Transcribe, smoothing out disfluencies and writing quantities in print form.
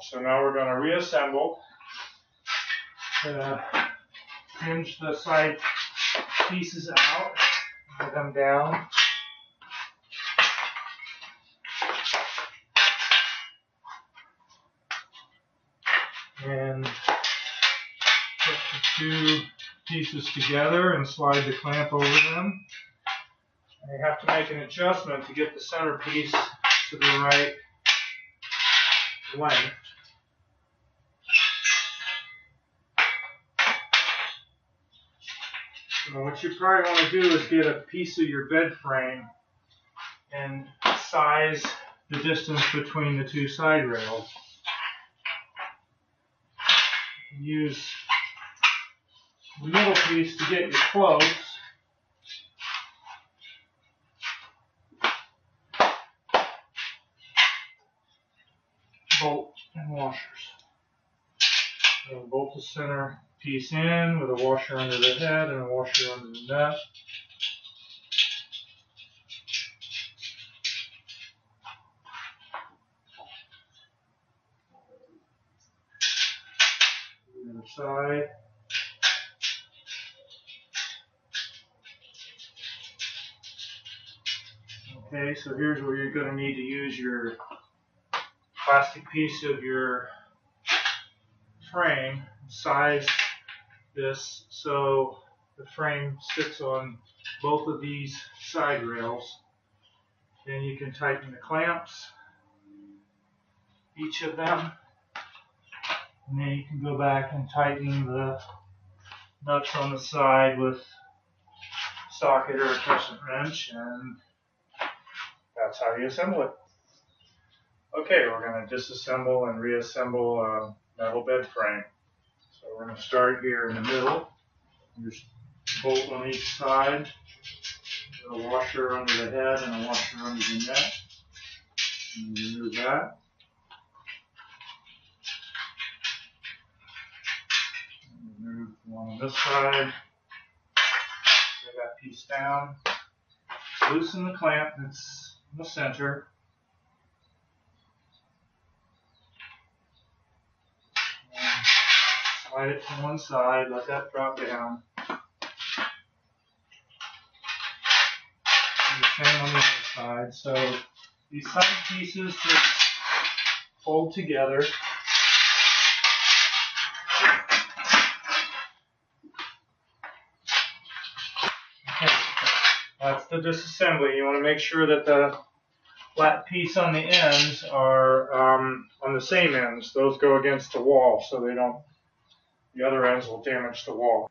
So now we're going to reassemble. Hinge the side pieces out, put them down. And put the two pieces together and slide the clamp over them. And you have to make an adjustment to get the centerpiece to the right length. So what you probably want to do is get a piece of your bed frame and size the distance between the two side rails. Use the middle piece to get you close. Bolt and washers. So bolt the center piece in with a washer under the head and a washer under the nut. The other side. Okay, so here's where you're going to need to use your plastic piece of your frame. Size this so the frame sits on both of these side rails. Then you can tighten the clamps, each of them, and then you can go back and tighten the nuts on the side with a socket or a crescent wrench, and that's how you assemble it. Okay, we're going to disassemble and reassemble a metal bed frame. So we're going to start here in the middle. There's a bolt on each side, a washer under the head and a washer under the neck. And remove that. And remove one on this side. Lay that piece down. Loosen the clamp that's in the center. Slide it to one side, let that drop down. And the same on the other side. So these side pieces just fold together. Okay, that's the disassembly. You want to make sure that the flat piece on the ends are on the same ends. Those go against the wall so they don't. The other ends will damage the wall.